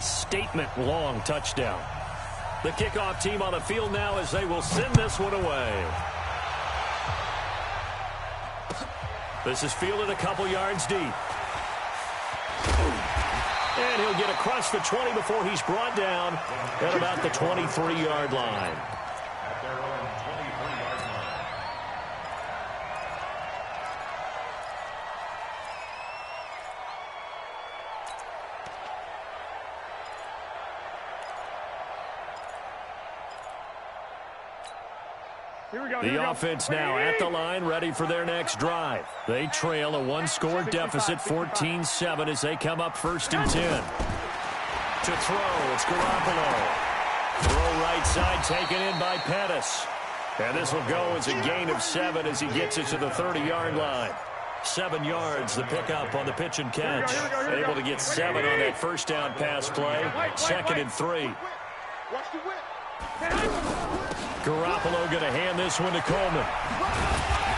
statement long touchdown. The kickoff team on the field now as they will send this one away. This is fielded a couple yards deep. And he'll get across the 20 before he's brought down at about the 23-yard line. The offense now at the line, ready for their next drive. They trail a one-score deficit, 14-7, as they come up 1st and 10. To throw, it's Garoppolo. Throw right side, taken in by Pettis. And this will go as a gain of 7 as he gets it to the 30-yard line. 7 yards, the pickup on the pitch and catch. Able to get 7 on that first down pass play. 2nd and 3. Garoppolo going to hand this one to Coleman.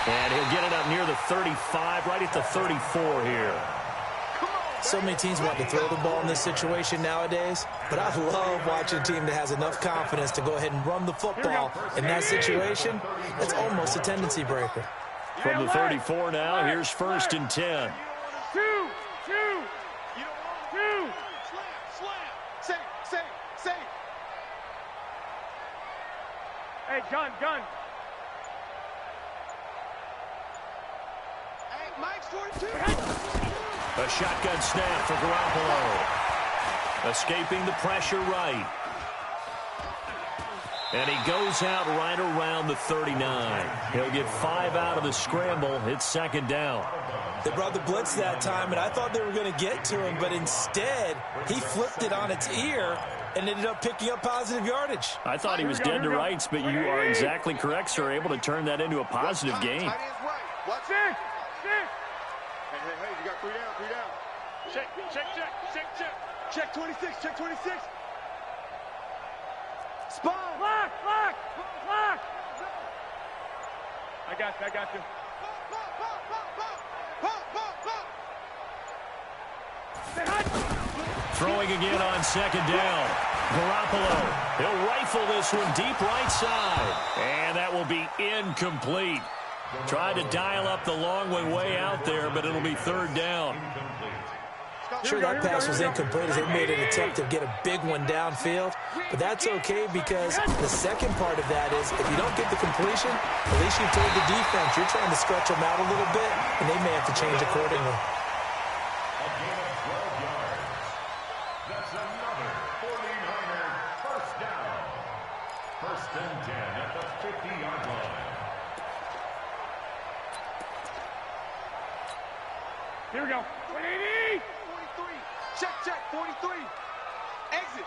And he'll get it up near the 35, right at the 34 here. So many teams want to throw the ball in this situation nowadays, but I love watching a team that has enough confidence to go ahead and run the football in that situation. That's almost a tendency breaker. From the 34 now, here's 1st and 10. Hey, gun. Hey, Mike's 42. A shotgun snap for Garoppolo. Escaping the pressure right. And he goes out right around the 39. He'll get 5 out of the scramble. It's 2nd down. They brought the blitz that time, and I thought they were going to get to him, but instead, he flipped it on its ear and ended up picking up positive yardage. I thought he was dead to rights, but you are exactly correct, sir. Able to turn that into a positive gain. What's it? Hey, you got 3 down. Check 26, check 26. Spot. Lock. I got you. Throwing again on 2nd down. Garoppolo. He'll rifle this one deep right side. And that will be incomplete. Tried to dial up the long one way out there, but it'll be 3rd down. Sure, that pass was incomplete as they made an attempt to get a big one downfield. But that's okay because the second part of that is if you don't get the completion, at least you told the defense you're trying to stretch them out a little bit, and they may have to change accordingly. Here we go. 180. 43. Check. 43. Exit.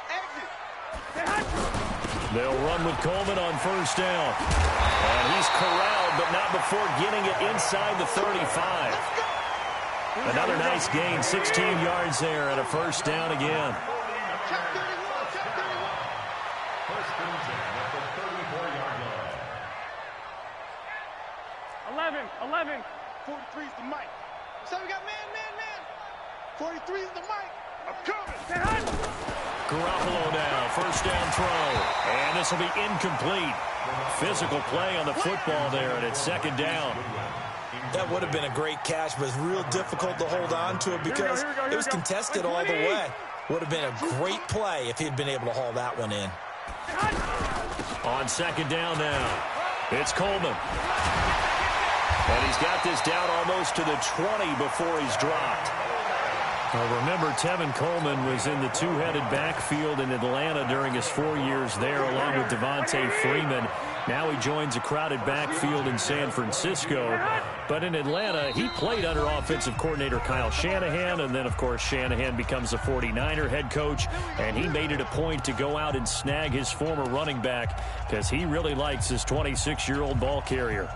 They'll run with Coleman on 1st down. And he's corralled, but not before getting it inside the 35. Another nice gain, 16 yards there and a 1st down again. Check 31. 1st and 10 at the 34-yard line. 11. 43 is the mic. So we got man. 43 is the mic. I'm coming. Garoppolo now, 1st down throw. And this will be incomplete. Physical play on the football there, and it's 2nd down. That would have been a great catch, but it's real difficult to hold on to it because it was contested all the way. Would have been a great play if he'd been able to haul that one in. On 2nd down now, it's Coleman. And he's got this down almost to the 20 before he's dropped. Well, remember, Tevin Coleman was in the two-headed backfield in Atlanta during his 4 years there, along with Devontae Freeman. Now he joins a crowded backfield in San Francisco. But in Atlanta, he played under offensive coordinator Kyle Shanahan, and then, of course, Shanahan becomes a 49er head coach, and he made it a point to go out and snag his former running back because he really likes his 26-year-old ball carrier.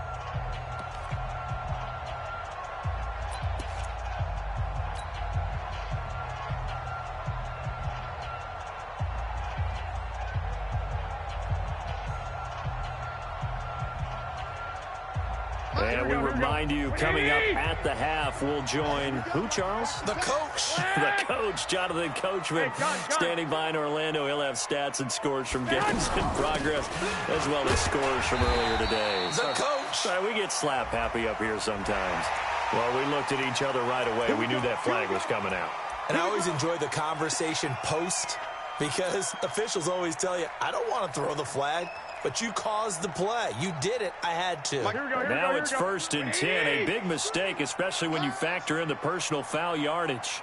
And we remind you, coming up at the half, we'll join who, Charles? The coach. The coach, Jonathan Coachman, standing by in Orlando. He'll have stats and scores from games in progress, as well as scores from earlier today. The coach. Sorry, we get slap happy up here sometimes. Well, we looked at each other right away. We knew that flag was coming out. And I always enjoy the conversation post, because officials always tell you, I don't want to throw the flag, but you caused the play. You did it. I had to. Now it's 1st and 10. A big mistake, especially when you factor in the personal foul yardage.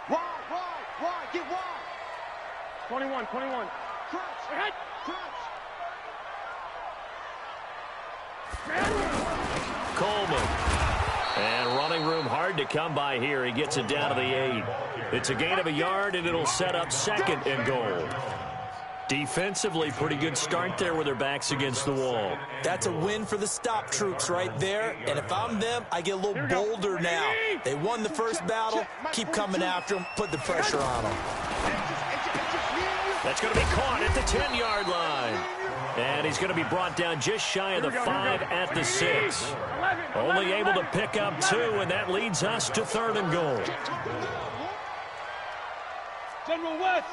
Wide, get wide. 21. Crunch. Coleman. And running room hard to come by here. He gets it down to the 8. It's a gain of a yard, and it'll set up 2nd and goal. Defensively, pretty good start there with their backs against the wall. That's a win for the stop troops right there. And if I'm them, I get a little bolder now. They won the first battle. Keep coming after them. Put the pressure on them. That's going to be caught at the 10-yard line. And he's going to be brought down just shy of the 5 at the 6. Only able to pick up 2, and that leads us to 3rd and goal. General West.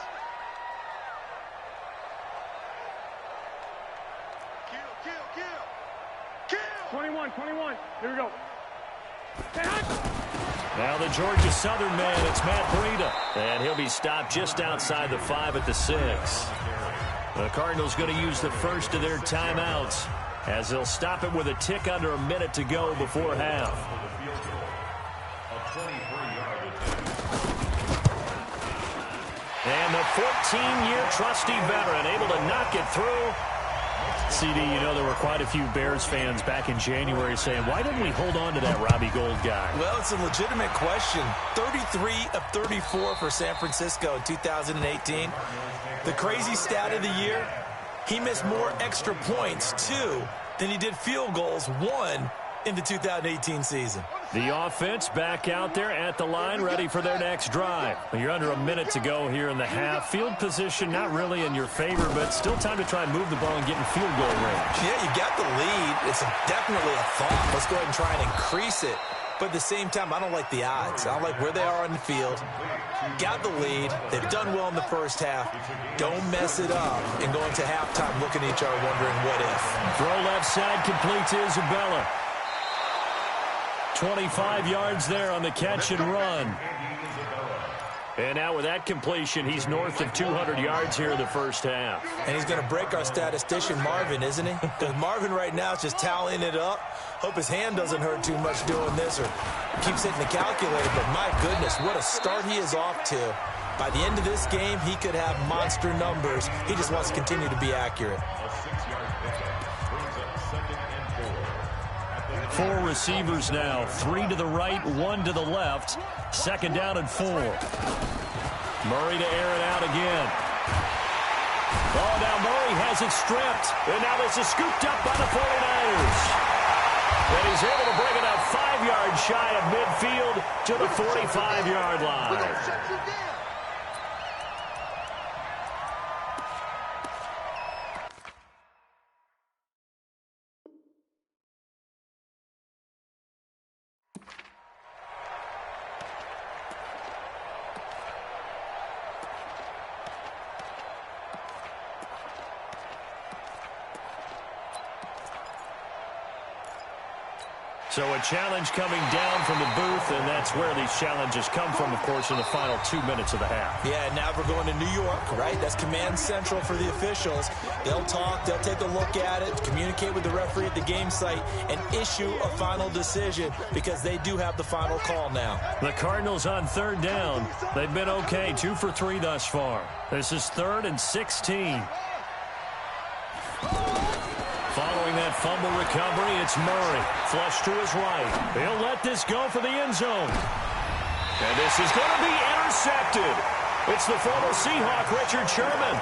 Kill. 21. Here we go. Now the Georgia Southern man, it's Matt Breida. And he'll be stopped just outside the 5 at the 6. The Cardinals going to use the first of their timeouts as they'll stop it with a tick under a minute to go before half. And the 14-year trusty veteran able to knock it through. CD, you know there were quite a few Bears fans back in January saying, why didn't we hold on to that Robbie Gould guy? Well, it's a legitimate question. 33 of 34 for San Francisco in 2018. The crazy stat of the year, he missed more extra points, 2, than he did field goals, 1, in the 2018 season. The offense back out there at the line, ready for their next drive. You're under a minute to go here in the half. Field position not really in your favor, but still time to try and move the ball and get in field goal range. Yeah, you got the lead. It's definitely a thought. Let's go ahead and try and increase it. But at the same time, I don't like the odds. I don't like where they are on the field. Got the lead. They've done well in the first half. Don't mess it up and go into halftime looking at each other wondering what if. Throw left side complete to Isabella. 25 yards there on the catch and run. And now with that completion, he's north of 200 yards here in the first half. And he's going to break our statistician, Marvin, isn't he? Because Marvin right now is just tallying it up. Hope his hand doesn't hurt too much doing this or keeps hitting the calculator. But my goodness, what a start he is off to. By the end of this game, he could have monster numbers. He just wants to continue to be accurate. 4 receivers now, 3 to the right, 1 to the left. 2nd down and 4. Murray to air it out again. Oh, now Murray has it stripped. And now this is scooped up by the 49ers. And he's able to bring it up 5 yards shy of midfield to the 45-yard line. So a challenge coming down from the booth, and that's where these challenges come from, of course, in the final 2 minutes of the half. Yeah, now we're going to New York, right? That's command central for the officials. They'll talk, they'll take a look at it, communicate with the referee at the game site, and issue a final decision because they do have the final call now. The Cardinals on 3rd down. They've been okay, 2 for 3 thus far. This is 3rd and 16. Following that fumble recovery, it's Murray. Flush to his right. He'll let this go for the end zone. And this is going to be intercepted. It's the former Seahawk, Richard Sherman.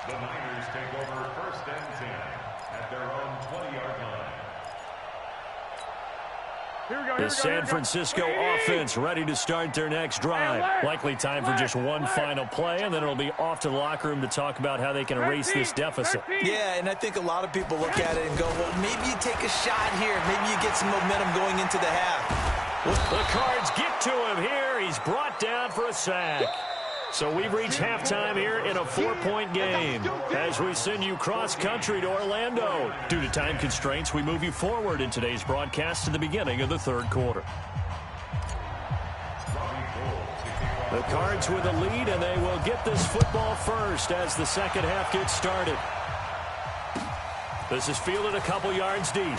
The Niners take over 1st and 10 at their own 20-yard line. Here we go. The San Francisco offense ready to start their next drive. Likely time for just one final play, and then it'll be off to the locker room to talk about how they can erase this deficit. Yeah, and I think a lot of people look at it and go, well, maybe you take a shot here. Maybe you get some momentum going into the half. The Cards get to him here. He's brought down for a sack. So we've reached halftime here in a 4-point game as we send you cross-country to Orlando. Due to time constraints, we move you forward in today's broadcast to the beginning of the third quarter. The Cards with a lead, and they will get this football first as the second half gets started. This is fielded a couple yards deep.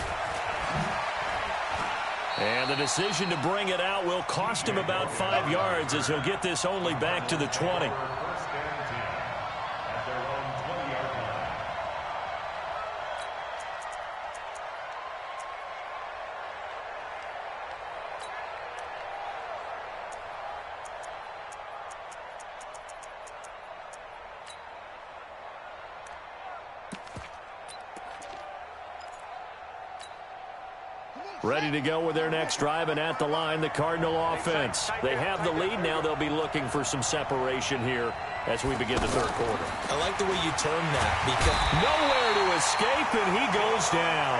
And the decision to bring it out will cost him about 5 yards as he'll get this only back to the 20. Ready to go with their next drive, and at the line, the Cardinal offense. They have the lead. Now they'll be looking for some separation here as we begin the third quarter. I like the way you term that because nowhere to escape, and he goes down.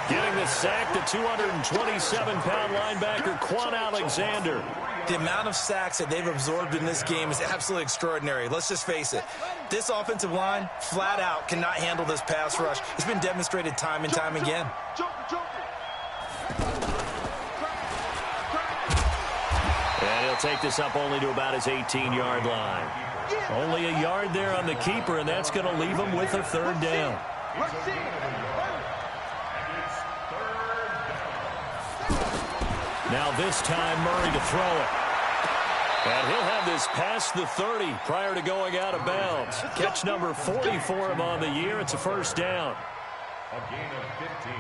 Getting the sack, the 227-pound linebacker, Quan Alexander. The amount of sacks that they've absorbed in this game is absolutely extraordinary. Let's just face it. This offensive line, flat out, cannot handle this pass rush. It's been demonstrated time and time again. And he'll take this up only to about his 18-yard line. Only a yard there on the keeper, and that's going to leave him with a third down. Now this time, Murray to throw it. And he'll have this past the 30 prior to going out of bounds. Catch number 40 for him on the year. It's a first down. A gain of 15.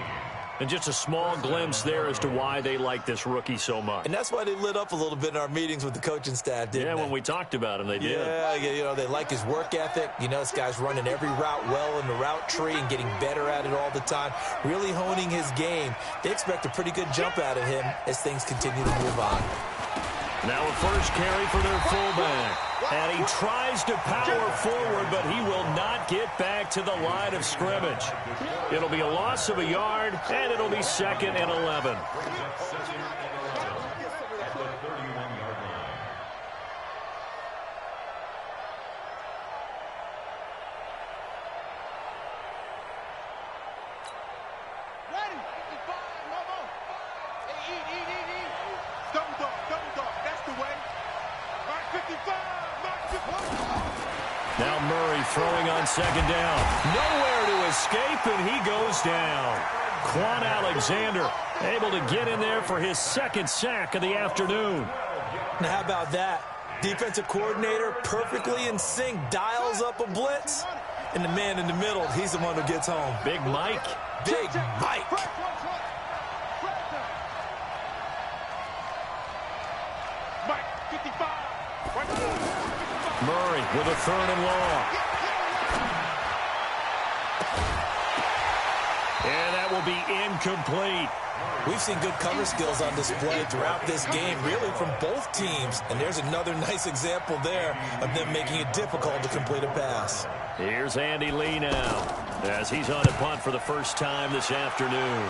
And just a small glimpse there as to why they like this rookie so much. And that's why they lit up a little bit in our meetings with the coaching staff, didn't they? Yeah, when we talked about him, they did. Yeah, you know, they like his work ethic. You know, this guy's running every route well in the route tree and getting better at it all the time, really honing his game. They expect a pretty good jump out of him as things continue to move on. Now a first carry for their fullback. And he tries to power forward, but he will not get back to the line of scrimmage. It'll be a loss of a yard, and it'll be second and 11. Now Murray throwing on second down. Nowhere to escape, and he goes down. Quan Alexander able to get in there for his second sack of the afternoon. Now how about that? Defensive coordinator perfectly in sync, dials up a blitz, and the man in the middle, he's the one who gets home. Big Mike. Big Mike. Murray with a third and long. And that will be incomplete. We've seen good cover skills on display throughout this game, really from both teams. And there's another nice example there of them making it difficult to complete a pass. Here's Andy Lee now as he's on a punt for the first time this afternoon.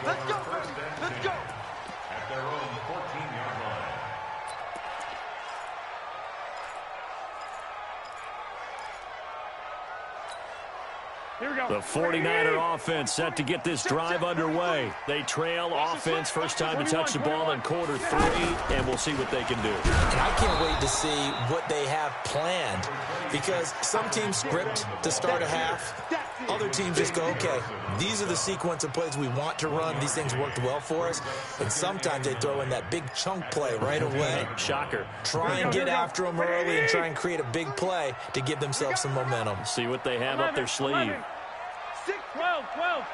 Let's go, let's go. At their own 14-yard line. Here we go. The 49er offense set to get this drive underway. They trail offense first time to touch the ball in quarter 3, and we'll see what they can do. And I can't wait to see what they have planned, because some teams script to start a half. Other teams just go, okay, these are the sequence of plays we want to run. These things worked well for us. And sometimes they throw in that big chunk play right away. Shocker. Try and get after them early and try and create a big play to give themselves some momentum. See what they have up their sleeve. 6, 12, 12.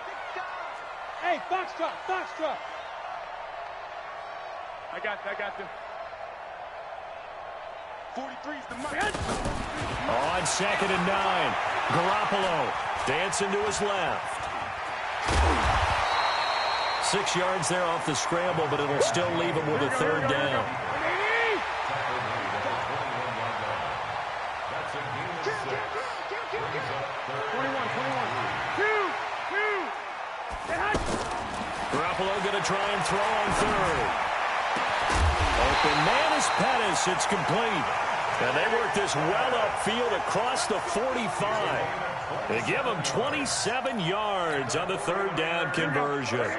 Hey, Foxtrot. I got them. 43's the mark. On second and 9, Garoppolo dancing to his left. 6 yards there off the scramble, but it'll still leave him with a third down. Garoppolo going to try and throw on third. Open man is Pettis. It's complete. And they work this well upfield across the 45. They give him 27 yards on the third down conversion. 21.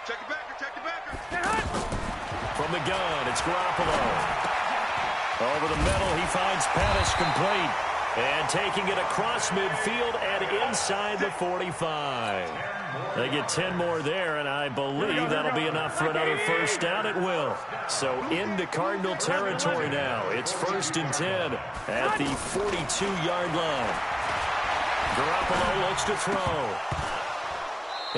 Check it back. From the gun, it's Garoppolo. Over the middle, he finds Pettis complete. And taking it across midfield and inside the 45. They get 10 more there, and I believe that'll be enough for another first down. It will. So into Cardinal territory now. It's 1st and 10 at the 42-yard line. Garoppolo looks to throw.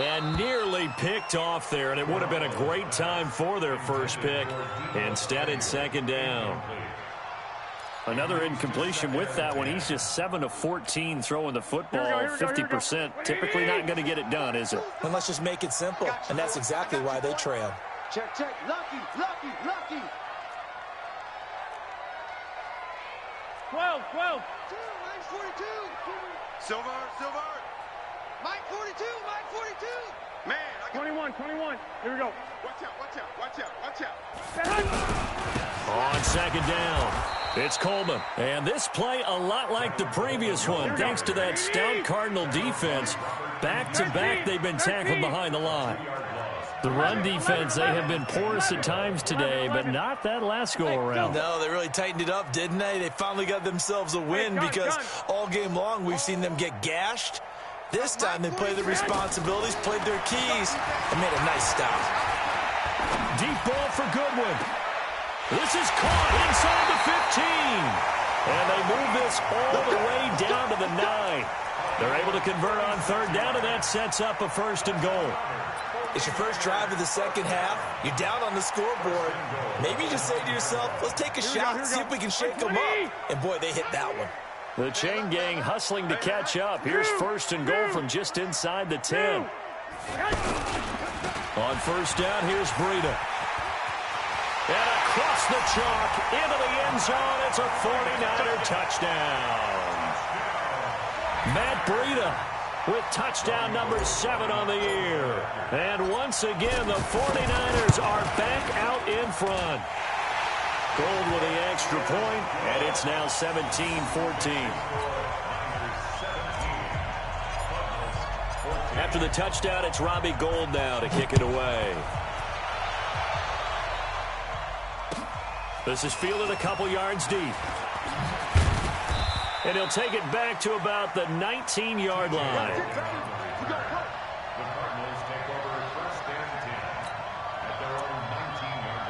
And nearly picked off there, and it would have been a great time for their first pick. Instead, it's 2nd down. Another incompletion with that one. He's just 7 of 14 throwing the football, 50%. Typically not going to get it done, is it? And let's just make it simple, and that's exactly why they trail. Check. Lucky. 12. Mike 42. Silver. Mike 42. Man, I got 21. Here we go. Watch out. On 2nd down, it's Coleman. And this play a lot like the previous one, thanks to that stout Cardinal defense. Back-to-back, they've been tackled behind the line. The run defense, they have been porous at times today, but not that last go-around. No, they really tightened it up, didn't they? They finally got themselves a win because all game long we've seen them get gashed. This time they played their responsibilities, played their keys, and made a nice stop. Deep ball for Goodwin. This is caught inside the 15. And they move this all the way down to the 9. They're able to convert on 3rd down, and that sets up a 1st and goal. It's your first drive of the second half. You're down on the scoreboard. Maybe you just say to yourself, let's take a shot, see if we can shake them up. And, boy, they hit that one. The chain gang hustling to catch up. Here's 1st and goal from just inside the 10. On 1st down, here's Breida. And across the chalk, into the end zone, it's a 49er touchdown. Matt Breida with touchdown number 7 on the year. And once again, the 49ers are back out in front. Gold with the extra point, and it's now 17-14. After the touchdown, it's Robbie Gould now to kick it away. This is fielded a couple yards deep. And he'll take it back to about the 19-yard line. The Cardinals take over 1st and 10 at their own 19-yard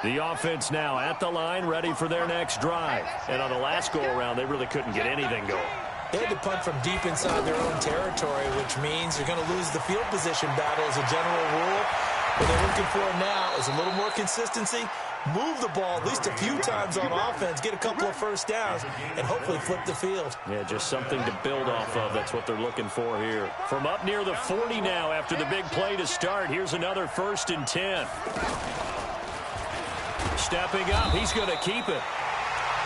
line. The offense now at the line, ready for their next drive. And on the last go-around, they really couldn't get anything going. They had to punt from deep inside their own territory, which means you're going to lose the field position battle as a general rule. What they're looking for now is a little more consistency, move the ball at least a few times on offense, get a couple of first downs, and hopefully flip the field. Yeah, just something to build off of. That's what they're looking for here. From up near the 40 now after the big play to start, here's another 1st and 10. Stepping up, he's going to keep it.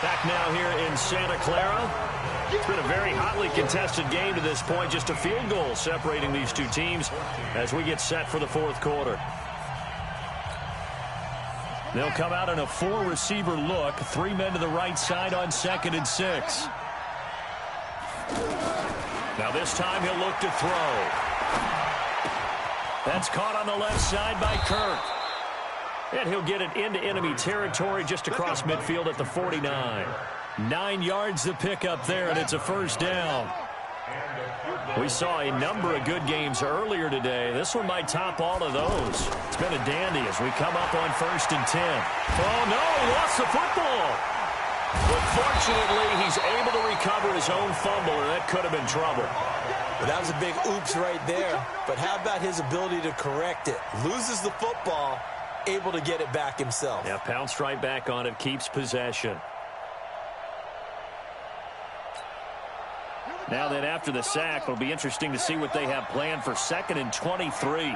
Back now here in Santa Clara. It's been a very hotly contested game to this point. Just a field goal separating these two teams as we get set for the 4th quarter. They'll come out in a 4-receiver look. 3 men to the right side on 2nd and 6. Now this time he'll look to throw. That's caught on the left side by Kirk. And he'll get it into enemy territory just across midfield at the 49. 9 yards to pick up there, and it's a 1st down. We saw a number of good games earlier today. This one might top all of those. It's been a dandy as we come up on 1st and 10. Oh, no, he lost the football. But fortunately, he's able to recover his own fumble, or that could have been trouble. Well, that was a big oops right there. But how about his ability to correct it? Loses the football, able to get it back himself. Yeah, pounced right back on it, keeps possession. Now then, after the sack, it'll be interesting to see what they have planned for 2nd and 23.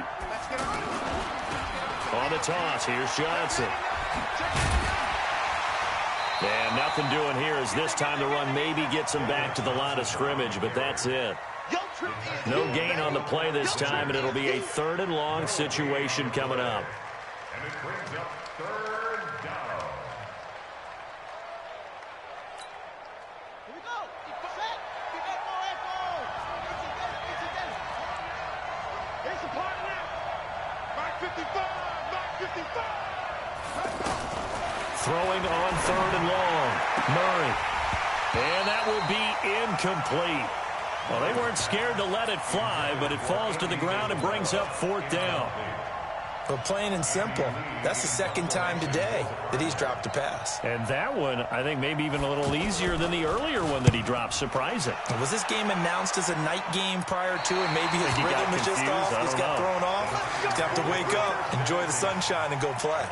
On the toss, here's Johnson. And nothing doing here as this time the run maybe gets him back to the line of scrimmage, but that's it. No gain on the play this time, and it'll be a 3rd and long situation coming up. And it brings up 3rd down. Here we go. Set. Here's the partner. Back 55. Back 55. Throwing on 3rd and long. Murray. And that will be incomplete. Well, they weren't scared to let it fly, but it falls to the ground and brings up 4th down. But plain and simple, that's the 2nd time today that he's dropped a pass. And that one, I think, maybe even a little easier than the earlier one that he dropped. Surprising. Was this game announced as a night game prior to, and maybe his rhythm was just off? Just got thrown off? He's got to wake up, enjoy the sunshine, and go play.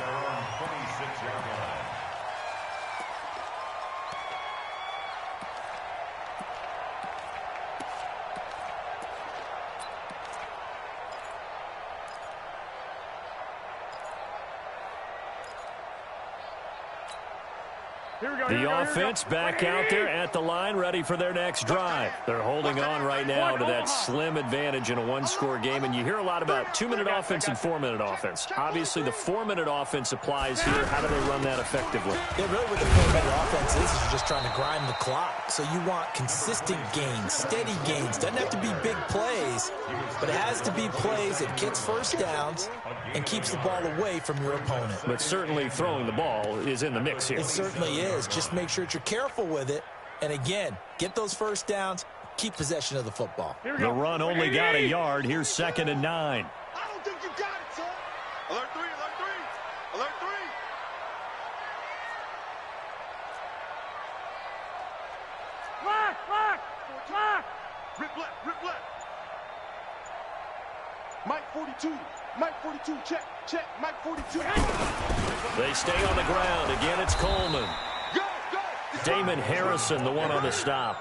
The offense back out there at the line, ready for their next drive. They're holding on right now to that slim advantage in a one-score game, and you hear a lot about 2-minute offense and 4-minute offense. Obviously, the 4-minute offense applies here. How do they run that effectively? Yeah, really what the 4-minute offense is you're just trying to grind the clock. So you want consistent gains, steady gains. Doesn't have to be big plays, but it has to be plays that gets first downs and keeps the ball away from your opponent. But certainly throwing the ball is in the mix here. It certainly is. Just make sure that you're careful with it. And again, get those first downs, keep possession of the football. The run only got a yard. Here's 2nd and 9. I don't think you got it, son. Alert 3, alert 3. Alert 3. Lock. Rip left. Mike 42. Mike 42, check. Mike 42. They stay on the ground. Again, it's Coleman. Go. Damon Harrison, the one on the stop.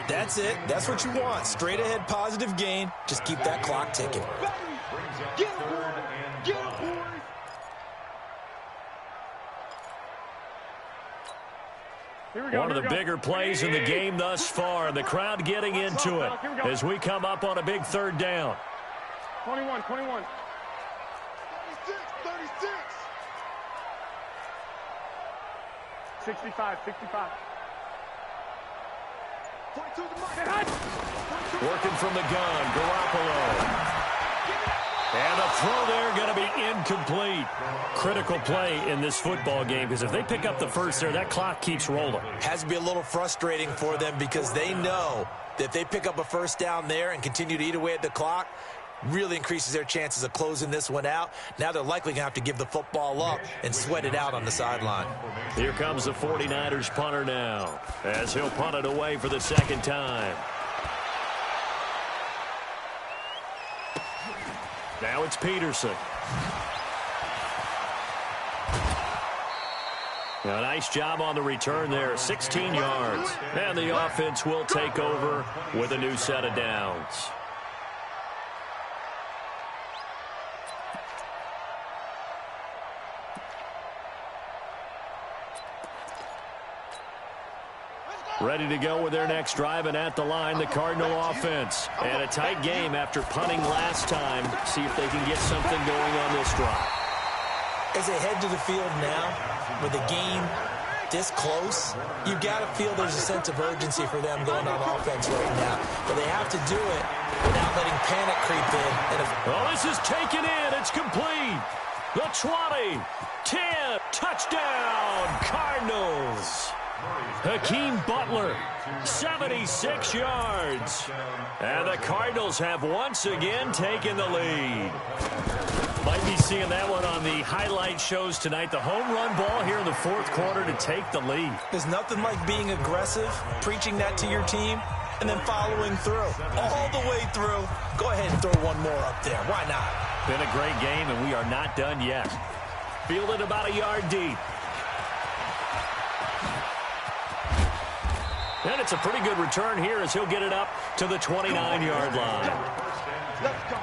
That's it. That's what you want. Straight ahead positive gain. Just keep that clock ticking. Get him, boys. One of the bigger plays in the game thus far. The crowd getting into it as we come up on a big 3rd down. 21. 36. 65. 42 Working from the gun, Garoppolo. And the throw there going to be incomplete. Critical play in this football game because if they pick up the first there, that clock keeps rolling. Has to be a little frustrating for them because they know that if they pick up a first down there and continue to eat away at the clock, really increases their chances of closing this one out. Now they're likely going to have to give the football up and sweat it out on the sideline. Here comes the 49ers punter now as he'll punt it away for the 2nd time. Now it's Peterson. A nice job on the return there, 16 yards. And the offense will take over with a new set of downs. Ready to go with their next drive, and at the line, the Cardinal offense. And a tight game after punting last time. See if they can get something going on this drive. As they head to the field now, with the game this close, you've got to feel there's a sense of urgency for them going on offense right now. But they have to do it without letting panic creep in. Well, this is taken in. It's complete. The 20, 10, touchdown, Cardinals. Hakeem Butler, 76 yards. And the Cardinals have once again taken the lead. Might be seeing that one on the highlight shows tonight. The home run ball here in the fourth quarter to take the lead. There's nothing like being aggressive, preaching that to your team, and then following through. All the way through. Go ahead and throw one more up there. Why not? Been a great game, and we are not done yet. Fielded about a yard deep. And it's a pretty good return here as he'll get it up to the 29-yard line. Let's go.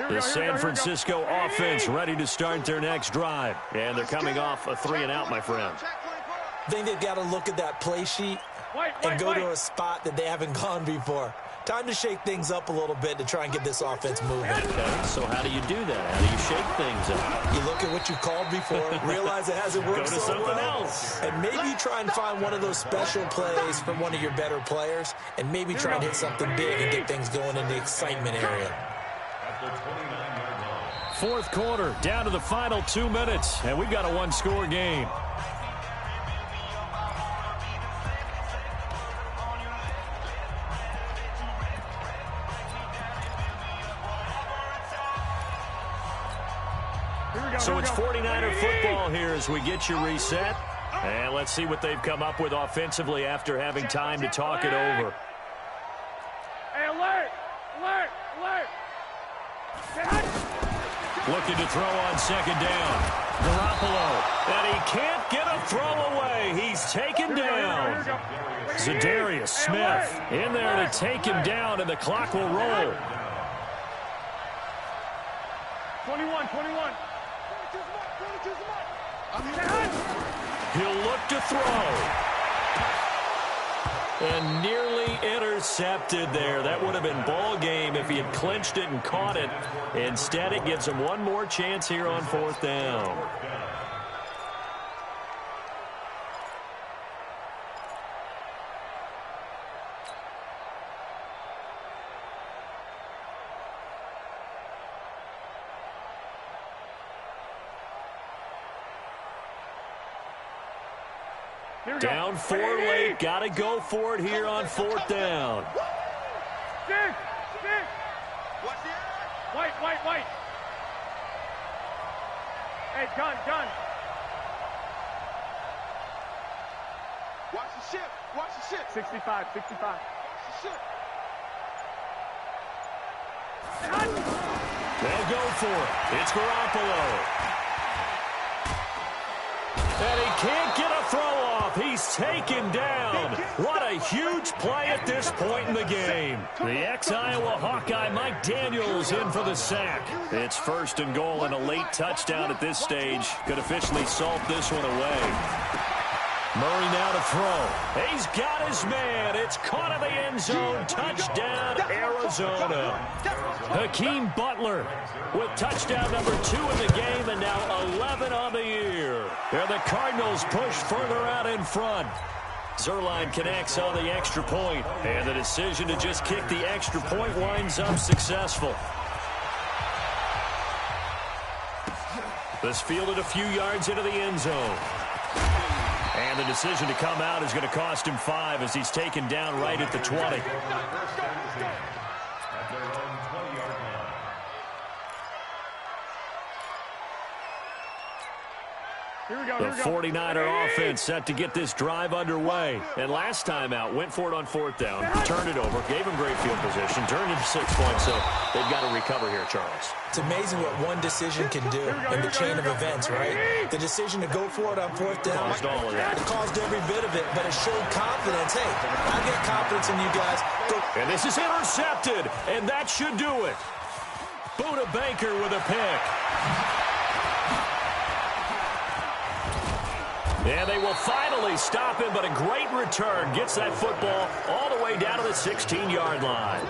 The San Francisco offense ready to start their next drive. And they're coming off a 3-and-out, my friend. I think they've got to look at that play sheet and go to a spot that they haven't gone before. Time to shake things up a little bit to try and get this offense moving. Okay, so how do you do that? How do you shake things up? You look at what you've called before, realize it hasn't worked Go to so something well, else. and maybe try and find one of those special plays from one of your better players, and maybe try and hit something big and get things going in the excitement area. Fourth quarter, down to the final 2 minutes, and we've got a one-score game. So it's 49er football here as we get you reset. And let's see what they've come up with offensively after having time to talk it over. Hey, alert! Alert! Alert! Looking to throw on second down. Garoppolo. And he can't get a throw away. He's taken down. Zadarius Smith in there to take him down, and the clock will roll. 21. He'll look to throw. And nearly intercepted there. That would have been ball game if he had clinched it and caught it. Instead, it gives him one more chance here on fourth down. Down 4 late. Got to go for it here on fourth down. Stick! White! Hey, gun! Watch the ship! 65. Watch the ship! They'll go for it. It's Garoppolo. And he can't get a throw off. He's taken down. What a huge play at this point in the game. The ex-Iowa Hawkeye Mike Daniels in for the sack. It's first and goal and a late touchdown at this stage. Could officially salt this one away. Murray now to throw. He's got his man. It's caught in the end zone. Touchdown, Arizona. Hakeem Butler with touchdown number 2 in the game and now 11 on the year. And the Cardinals push further out in front. Zerline connects on the extra point, and the decision to just kick the extra point winds up successful. This fielded a few yards into the end zone. And the decision to come out is going to cost him 5 as he's taken down right at the 20. The 49er offense set to get this drive underway. And last time out, went for it on fourth down, turned it over, gave him great field position, turned it to 6 points, so they've got to recover here, Charles. It's amazing what one decision can do in the chain of events, right? The decision to go for it on fourth down. Caused all of that. It caused every bit of it, but it showed confidence. Hey, I get confidence in you guys. Go. And this is intercepted, and that should do it. Buda Baker with a pick. And they will finally stop him, but a great return. Gets that football all the way down to the 16-yard line.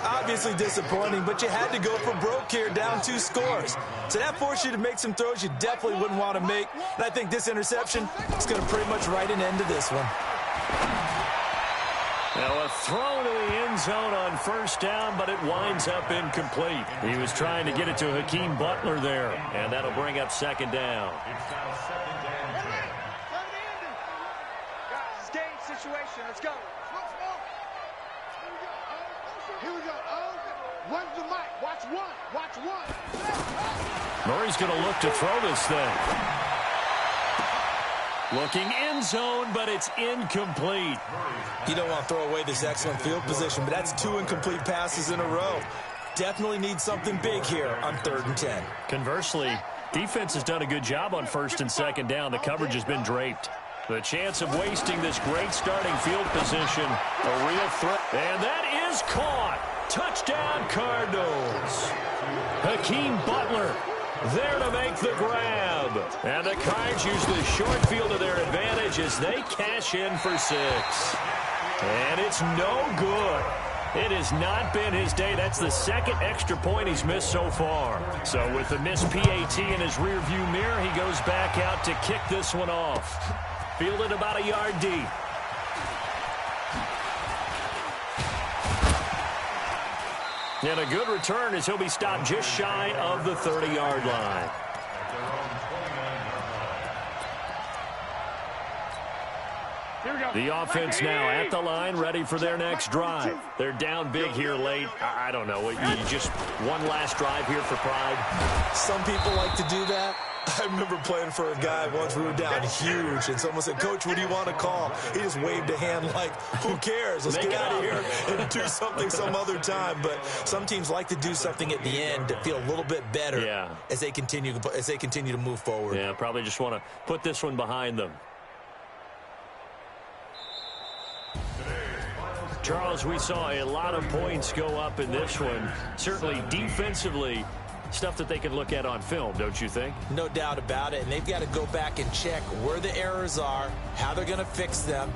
Obviously disappointing, but you had to go for broke here, down 2 scores. So that forced you to make some throws you definitely wouldn't want to make. And I think this interception is going to pretty much write an end to this one. Now a throw to the end zone on first down, but it winds up incomplete. He was trying to get it to Hakeem Butler there, and that'll bring up second down. Guys, it's game situation. Let's go. Here we go. Oh, one's the mic. Watch one. Watch one. Murray's going to look to throw this thing. Looking end zone, but it's incomplete. You don't want to throw away this excellent field position, but that's 2 incomplete passes in a row. Definitely need something big here on 3rd and 10. Conversely, defense has done a good job on 1st and 2nd down. The coverage has been draped. The chance of wasting this great starting field position, a real threat. And that is caught. Touchdown, Cardinals. Hakeem Butler there to make the grab. And the Cards use the short field to their advantage as they cash in for 6. And it's no good. It has not been his day. That's the 2nd extra point he's missed so far. So with the missed PAT in his rearview mirror, he goes back out to kick this one off. Fielded about a yard deep. And a good return as he'll be stopped just shy of the 30-yard line. The offense now at the line, ready for their next drive. They're down big here late. I don't know. You just one last drive here for pride. Some people like to do that. I remember playing for a guy once. We were down huge, and someone said, "Coach, what do you want to call?" He just waved a hand like, "Who cares? Let's get out of here and do something some other time." But some teams like to do something at the end to feel a little bit better as they continue to move forward. Yeah, probably just want to put this one behind them. Charles, we saw a lot of points go up in this one. Certainly defensively, stuff that they can look at on film, don't you think? No doubt about it, and they've got to go back and check where the errors are, how they're going to fix them.